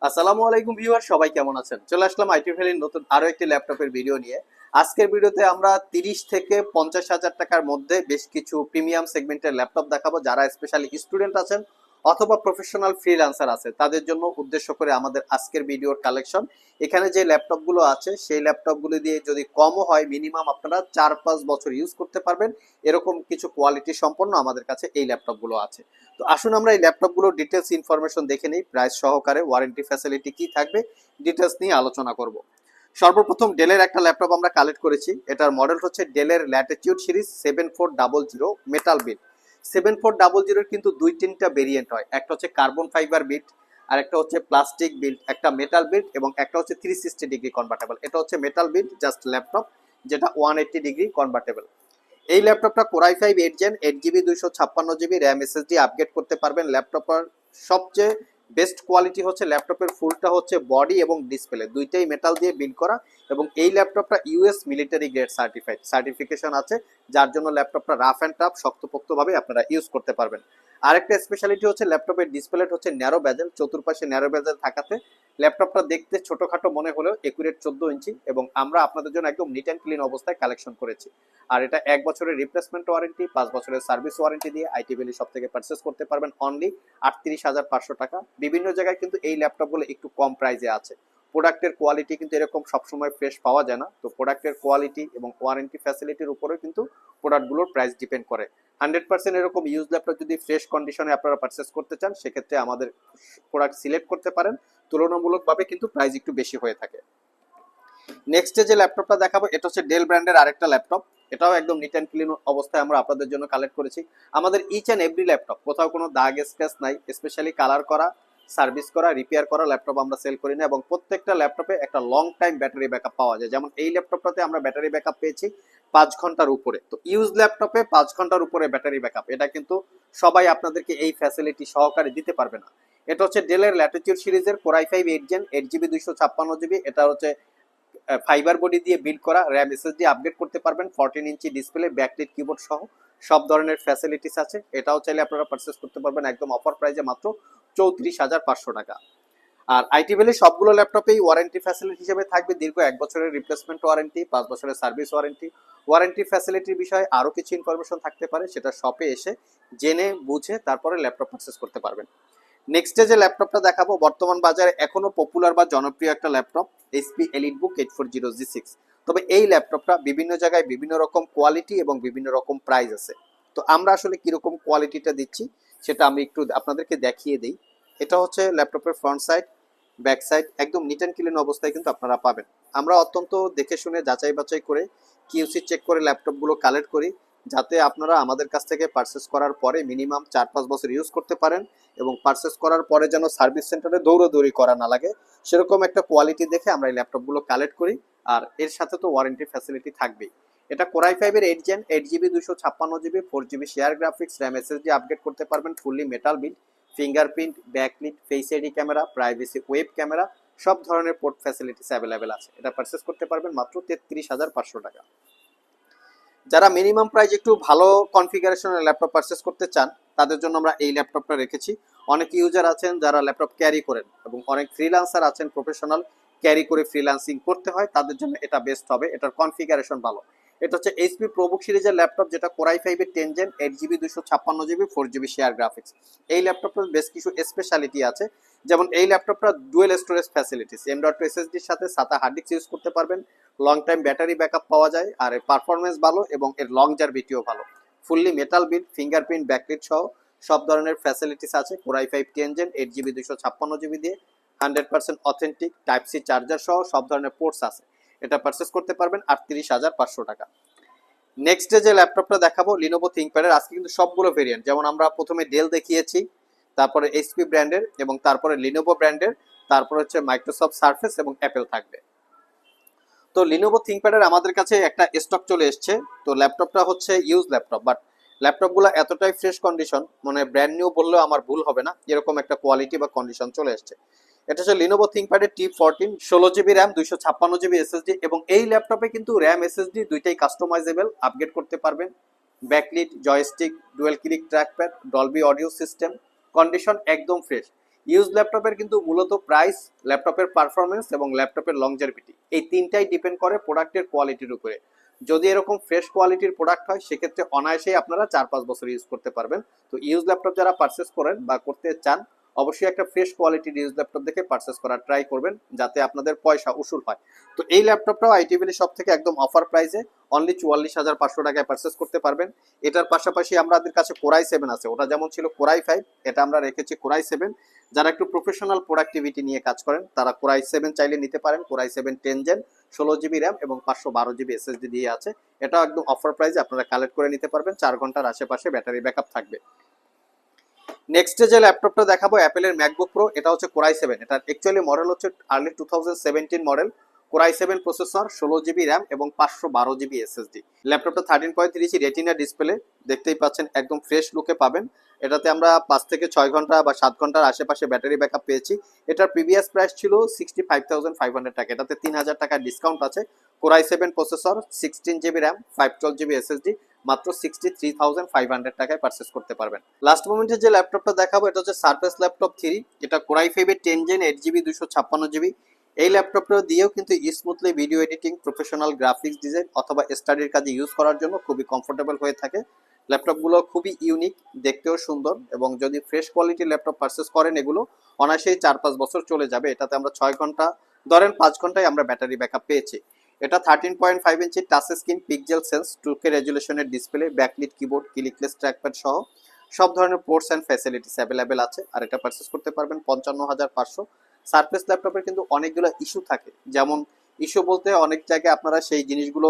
আসসালামু আলাইকুম ভিউয়ার, সবাই কেমন আছেন? চলে আসলাম আইটি ভ্যালির নতুন আরো একটি ল্যাপটপের ভিডিও নিয়ে। আজকের ভিডিওতে আমরা 30 থেকে 50,000 টাকার মধ্যে বেশ কিছু প্রিমিয়াম সেগমেন্টের ল্যাপটপ দেখাবো, যারা স্পেশালি স্টুডেন্ট আছেন অথবা প্রফেশনাল ফ্রিল্যান্সার আছে তাদের জন্য উদ্দেশ্য করে আমাদের আজকের ভিডিওর কালেকশন। এখানে যে ল্যাপটপগুলো আছে সেই ল্যাপটপগুলো দিয়ে যদি কমও হয় মিনিমাম আপনারা 4-5 বছর ইউজ করতে পারবেন, এরকম কিছু কোয়ালিটি সম্পন্ন আমাদের কাছে এই ল্যাপটপগুলো আছে। তো আসুন আমরা এই ল্যাপটপগুলোর ডিটেলস ইনফরমেশন দেখে নিই, প্রাইস সহকারে ওয়ারেন্টি ফ্যাসিলিটি কি থাকবে ডিটেলস নিয়ে আলোচনা করব। সর্বপ্রথম ডেলের একটা ল্যাপটপ আমরা কালেক্ট করেছি। এটার মডেল হচ্ছে ডেলের ল্যাটিটিউড সিরিজ 7400 মেটাল বিট। 7400 কিন্তু দুই তিনটা ভেরিয়েন্ট হয়, একটা হচ্ছে কার্বন ফাইবার বিট, আর একটা হচ্ছে প্লাস্টিক বিল্ড, একটা মেটাল বিল্ড এবং একটা হচ্ছে 360 ডিগ্রি কনভার্টেবল। এটা হচ্ছে মেটাল বিল্ড জাস্ট ল্যাপটপ, যেটা 180 ডিগ্রি কনভার্টেবল। এই ল্যাপটপটা core i 5 8 gen 8 GB 256 GB RAM SSD upgrade করতে পারবেন। ল্যাপটপের সবচেয়ে বেস্ট কোয়ালিটি হচ্ছে ল্যাপটপের ফুলটা হচ্ছে বডি এবং ডিসপ্লে দুইটাই মেটাল দিয়ে বিল্ড করা, এবং এই ল্যাপটপটা ইউএস মিলিটারি গ্রেড সার্টিফিকেশন আছে, যার জন্য ল্যাপটপটা রাফ অ্যান্ড টাফ শক্তপোক্তভাবে আপনারা ইউজ করতে পারবেন। আরেকটা স্পেশালিটি হচ্ছে ল্যাপটপের ডিসপ্লে হচ্ছে ন্যারো বেজেল, চতুর্পাশে ন্যারো বেজেল থাকাতে ল্যাপটপটা দেখতে ছোটখাটো মনে হলেও একুরেট 14 ইঞ্চি, এবং আমরা আপনাদের জন্য একদম নিট অ্যান্ড ক্লিন অবস্থায় কালেকশন করেছি। আর এটা 1 বছরের রিপ্লেসমেন্ট ওয়ারেন্টি, 5 বছরের সার্ভিস ওয়ারেন্টি দিয়ে আইটি ভ্যালি সব থেকে পারচেস করতে পারবেন অনলি 38,500 টাকা। বিভিন্ন জায়গায় কিন্তু এই ল্যাপটপগুলো একটু কম প্রাইসে আছে। প্রোডাক্টের কোয়ালিটি কিন্তু এরকম সবসময় ফ্রেশ পাওয়া যায় না, তো প্রোডাক্টের কোয়ালিটি এবং ওয়ারেন্টি ফ্যাসিলিটির উপরেও কিন্তু প্রোডাক্টগুলোর প্রাইস ডিপেন্ড করে। 100% এরকম ইউজ ল্যাপটপ যদি ফ্রেশ কন্ডিশনে আপনারা পারচেস করতে চান, সেক্ষেত্রে আমাদের প্রোডাক্ট সিলেক্ট করতে পারেন, তুলনামূলকভাবে কিন্তু প্রাইস একটু বেশি হয়ে থাকে। নেক্সট যে ল্যাপটপটা দেখাবো এটা হচ্ছে ডেল ব্র্যান্ডের আরেকটা ল্যাপটপ। এটাও একদম নিট অ্যান্ড ক্লিন অবস্থায় আমরা আপনাদের জন্য কালেক্ট করেছি। আমাদের ইচ অ্যান্ড এভরি ল্যাপটপ কোথাও কোনো দাগ স্ক্র্যাচ নাই, স্পেশালি কালার করা, সার্ভিস করা, রিপেয়ার করা ল্যাপটপ আমরা সেল করি না, এবং প্রত্যেকটা ল্যাপটপে একটা লং টাইম ব্যাটারি ব্যাকআপ পাওয়া যায়। যেমন এই ল্যাপটপটাতে আমরা ব্যাটারি ব্যাকআপ পেয়েছি 5 ঘন্টার উপরে। তো ইউজ ল্যাপটপে 5 ঘন্টার উপরে ব্যাটারি ব্যাকআপ, এটা কিন্তু সবাই আপনাদেরকে এই ফ্যাসিলিটি সহকারে দিতে পারবে না। এটা হচ্ছে ডেলের ল্যাটিটিউড সিরিজের কোরাই 5 8 জেন 8 জিবি 256 জিবি। এটা হচ্ছে ফাইবার বডি দিয়ে বিল্ড করা, র্যাম এসএসডি আপগ্রেড করতে পারবেন, 14 ইঞ্চি ডিসপ্লে, ব্যাকলিট কিবোর্ড সহ সব ধরনের ফ্যাসিলিটিস আছে। এটাও চাইলে আপনারা পারচেস করতে পারবেন একদম অফার প্রাইসে মাত্র 34,500 টাকা। আর আইটি ভ্যালি সবগুলো ল্যাপটপেই ওয়ারেন্টি ফ্যাসিলিটি হিসেবে থাকবে দীর্ঘ 1 বছরের রিপ্লেসমেন্ট ওয়ারেন্টি, 5 বছরের সার্ভিস ওয়ারেন্টি। ওয়ারেন্টি ফ্যাসিলিটির বিষয়ে আরও কিছু ইনফরমেশন থাকতে পারে, সেটা শপে এসে জেনে বুঝে তারপরে ল্যাপটপ পারচেস করতে পারবেন। নেক্সট যে ল্যাপটপটা দেখাবো বর্তমান বাজারে এখনো পপুলার বা জনপ্রিয় একটা ল্যাপটপ, এইচপি এলিটবুক 840G6। তবে এই ল্যাপটপটা বিভিন্ন জায়গায় বিভিন্ন রকম কোয়ালিটি এবং বিভিন্ন রকম প্রাইস আছে। তো আমরা আসলে কিরকম কোয়ালিটিটা দিচ্ছি সেটা আমি একটু আপনাদেরকে দেখিয়ে দিই। এটা হচ্ছে ল্যাপটপের ফ্রন্ট সাইড, ব্যাক সাইড একদম নিট অ্যান্ড ক্লিন অবস্থায় কিন্তু আপনারা পাবেন। আমরা অত্যন্ত দেখে শুনে যাচাই বাছাই করে কিউসি চেক করে ল্যাপটপগুলো কালেক্ট করি, যাতে আপনারা আমাদের কাছ থেকে পারচেস করার পরে মিনিমাম 4-5 বছর ইউজ করতে পারেন, এবং পারচেস করার পরে যেন সার্ভিস সেন্টারে দৌড়াদৌড়ি করা না লাগে, সেরকম একটা কোয়ালিটি দেখে আমরা এই ল্যাপটপগুলো কালেক্ট করি। আর এর সাথে তো ওয়ারেন্টি ফ্যাসিলিটি থাকবেই। এটা core i 5 8 gen 8 GB 256 GB 4 GB share graphics, RAM SSD upgrade করতে পারবেন, fully metal build, fingerprint, backlit, face ID camera, privacy web camera, সব ধরনের পোর্ট ফ্যাসিলিটিস অ্যাভেলেবেল আছে। এটা পারচেস করতে পারবেন মাত্র 33,500 টাকা। যারা মিনিমাম প্রাইস একটু ভালো কনফিগারেশনের ল্যাপটপ পারচেস করতে চান তাদের জন্য আমরা এই ল্যাপটপটা রেখেছি। অনেক ইউজার আছেন যারা ল্যাপটপ ক্যারি করেন, এবং অনেক ফ্রিল্যান্সার আছেন প্রফেশনাল, ক্যারি করে ফ্রিল্যান্সিং করতে হয়, তাদের জন্য এটা বেস্ট হবে। এটার কনফিগারেশন ভালো। এটা হচ্ছে এইচপি প্রোবুক সিরিজের ল্যাপটপ, যেটা core i 5 10 gen 8 GB 256 GB 4 GB share graphics. এই ল্যাপটপটার বেশ কিছু স্পেশালিটি আছে, যেমন এই ল্যাপটপটা ডুয়েল স্টোরেজ ফ্যাসিলিটিস, M.2 এসএসডির সাথে SATA হার্ড ডিস্ক ইউজ করতে পারবেন, লং টাইম ব্যাটারি ব্যাকআপ পাওয়া যায়, আর এর পারফরমেন্স ভালো এবং এর লং জার্ভিটিও ভালো। Fully metal build, fingerprint, backlit সহ সব ধরনের ফ্যাসিলিটিস আছে কোরাই 5 10 জেন 8 জিবি 256 জিবি দিয়ে। 100% অথেন্টিক টাইপ সি চার্জার সহ সব ধরনের পোর্টস আছে। এটা পারচেস করতে পারবেন 38,500 টাকা। নেক্সট যে ল্যাপটপটা দেখাবো লিনোভো থিংকপ্যাডের। আজকে কিন্তু সবগুলো ভেরিয়েন্ট, যেমন আমরা প্রথমে ডেল দেখিয়েছি, তারপরে এইচপি ব্র্যান্ডের, এবং তারপরে লিনোভো ব্র্যান্ডের, তারপরে হচ্ছে মাইক্রোসফট সারফেস এবং অ্যাপেল থাকবে। তো লিনোভো থিংকপ্যাডের আমাদের কাছে একটা স্টক চলে এসছে। তো ল্যাপটপটা হচ্ছে ইউজ ল্যাপটপ, বাট ল্যাপটপগুলো এতটাই ফ্রেশ কন্ডিশন, মানে ব্র্যান্ড নিউ বললেও আমার ভুল হবে না, এরকম একটা কোয়ালিটি বা কন্ডিশন চলে এসছে। এটা হচ্ছে লিনোভো থিংকপ্যাডের T14, 16 GB RAM, 256 GB SSD, এবং এই ল্যাপটপে কিন্তু র্যাম এসএসডি দুইটাই কাস্টমাইজেবল, আপগ্রেড করতে পারবেন। Backlit, joystick, dual click trackpad, Dolby audio system, condition একদম ফ্রেশ। ইউজ ল্যাপটপের কিন্তু মূলত প্রাইস, ল্যাপটপের পারফরমেন্স এবং ল্যাপটপের লংজেভিটি, এই তিনটাই ডিপেন্ড করে প্রোডাক্টের কোয়ালিটির উপরে। যদি এরকম ফ্রেশ কোয়ালিটির প্রোডাক্ট হয় সেক্ষেত্রে অনায়াসেই আপনারা 4-5 বছর ইউজ করতে পারবেন। তো ইউজ ল্যাপটপ যারা পারচেস করেন বা করতে চান, অবশ্যই একটা ফ্রেশ কোয়ালিটির ইউজ ল্যাপটপ দেখে পারচেস করার ট্রাই করবেন, যাতে আপনাদের পয়সা উসুল হয়। তো এই ল্যাপটপটাও আইটি ভ্যালি শপ থেকে একদম অফার প্রাইসে অনলি 44,500 টাকায় পারচেস করতে পারবেন। এটার পাশাপাশি আমাদের কাছে কোরাই 7 আছে, ওটা যেমন ছিল কোরাই 5, এটা আমরা রেখেছি কোরাই 7। যারা একটু প্রফেশনাল প্রোডাক্টিভিটি নিয়ে কাজ করেন তারা কোরাই 7 চাইলে নিতে পারেন। কোরাই 7 10 জেন, 16 জিবি র্যাম এবং 512 জিবি এসএসডি দিয়ে আছে। এটাও একদম অফার প্রাইসে আপনারা কালেক্ট করে নিতে পারবেন, 4 ঘন্টার আশেপাশে ব্যাটারি ব্যাকআপ থাকবে। নেক্সটে যে ল্যাপটপটা দেখাবো অ্যাপেলের ম্যাকবুক প্রো, এটা হচ্ছে কোরাই 7। এটার অ্যাকচুয়ালি মডেল হচ্ছে early 2017 model, core i 7 processor, 16 GB RAM এবং 512 জিবি এসএসডি। ল্যাপটপটা 13.3 রেটিনা ডিসপ্লে, দেখতেই পাচ্ছেন একদম ফ্রেশ লুকে পাবেন। এটাতে আমরা 5 থেকে 6 ঘন্টা বা 7 ঘন্টার আশেপাশে ব্যাটারি ব্যাকআপ পেয়েছি। এটার প্রিভিয়াস প্রাইস ছিল 65,500 টাকা, এটাতে 3,000 টাকার ডিসকাউন্ট আছে। Core i 7 processor, 16 GB RAM, 512 GB SSD, মাত্র 63,500 টাকায় পারচেস করতে পারবেন। লাস্ট মোমেন্টে যে ল্যাপটপটা দেখাবো এটা হচ্ছে সারফেস ল্যাপটপ 3। এটা কোরাই 5 10 জেন, 8 জিবি, 256 জিবি। এই ল্যাপটপটা দিয়েও কিন্তু smoothly video editing, professional graphics design অথবা স্টাডির কাজে ইউজ করার জন্য খুবই কমফোর্টেবল হয়ে থাকে। ল্যাপটপগুলো খুবই ইউনিক, দেখতেও সুন্দর, এবং যদি ফ্রেশ কোয়ালিটির ল্যাপটপ পারচেস করেন এগুলো অনায়াসেই 4-5 বছর চলে যাবে। এটাতে আমরা 6 ঘন্টা ধরেন 5 ঘন্টায় আমরা ব্যাটারি ব্যাকআপ পেয়েছি। এটা 13.5 inch touch screen, pixel sense, 2K রেজুলেশনের display, backlit keyboard, clickless trackpad সহ সব ধরনের পোর্টস অ্যান্ড ফ্যাসিলিটিস অ্যাভেলেবেল আছে। আর এটা পারচেস করতে পারবেন 55,500। সারফেস ল্যাপটপের কিন্তু অনেকগুলো ইস্যু থাকে, যেমন ইস্যু বলতে অনেক জায়গায় আপনারা সেই জিনিসগুলো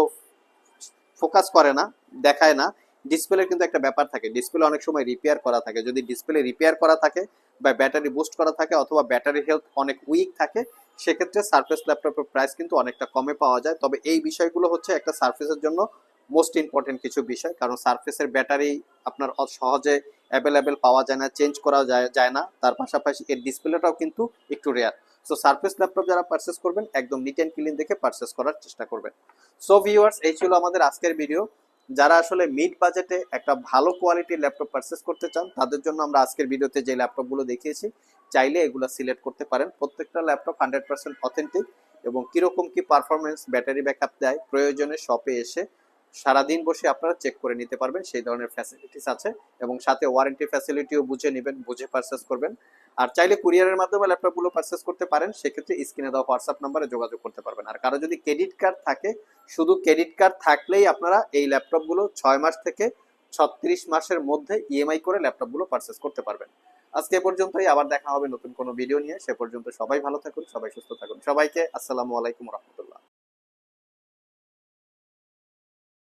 ফোকাস করে না, দেখায় না। ডিসপ্লের কিন্তু একটা ব্যাপার থাকে, ডিসপ্লে অনেক সময় রিপেয়ার করা থাকে। যদি ডিসপ্লে রিপেয়ার করা থাকে বা ব্যাটারি বুস্ট করা থাকে অথবা ব্যাটারি হেলথ অনেক উইক থাকে, সেক্ষেত্রে সারফেস ল্যাপটপের প্রাইস কিন্তু অনেকটা কমে পাওয়া যায়। তবে এই বিষয়গুলো হচ্ছে একটা সারফেসের জন্য মোস্ট ইম্পর্টেন্ট কিছু বিষয়, কারণ সারফেসের ব্যাটারি আপনার সহজে অ্যাভেলেবেল পাওয়া যায় না, চেঞ্জ করা যায় না। তার পাশাপাশি এর ডিসপ্লেটাও কিন্তু একটু রেয়ার। সো সারফেস ল্যাপটপ যারা পারচেস করবেন একদম নিট অ্যান্ড ক্লিন দেখে পারচেস করার চেষ্টা করবেন। সো ভিউয়ার্স, এই ছিল আমাদের আজকের ভিডিও। যারা আসলে মিড বাজেটে একটা ভালো কোয়ালিটির ল্যাপটপ পারচেস করতে চান তাদের জন্য আমরা আজকের ভিডিওতে যে ল্যাপটপগুলো দেখিয়েছি চাইলে এগুলো সিলেক্ট করতে পারেন। প্রত্যেকটা ল্যাপটপ 100% অথেন্টিক, এবং কিরকম কি পারফরমেন্স, ব্যাটারি ব্যাকআপ দেয়, প্রয়োজনে শপে এসে সারাদিন বসে আপনারা চেক করে নিতে পারবেন, সেই ধরনের ফ্যাসিলিটিস আছে। এবং সাথে ওয়ারেন্টি ফ্যাসিলিটিও বুঝে নেবেন, বুঝে পারচেস করবেন। আর চাইলে কুরিয়ারের মাধ্যমে ল্যাপটপগুলো পারচেস করতে পারেন, সেক্ষেত্রে স্ক্রিনে দেওয়া হোয়াটসঅ্যাপ নাম্বারে যোগাযোগ করতে পারবেন। আর কারো যদি ক্রেডিট কার্ড থাকে, শুধু ক্রেডিট কার্ড থাকলেই আপনারা এই ল্যাপটপগুলো 6 মাস থেকে 36 মাসের মধ্যে ইএমআই করে ল্যাপটপগুলো পারচেস করতে পারবেন। আজকে পর্যন্তই, আবার দেখা হবে নতুন কোনো ভিডিও নিয়ে। সে পর্যন্ত সবাই ভালো থাকুন, সবাই সুস্থ থাকুন। সবাইকে আসসালামু আলাইকুম।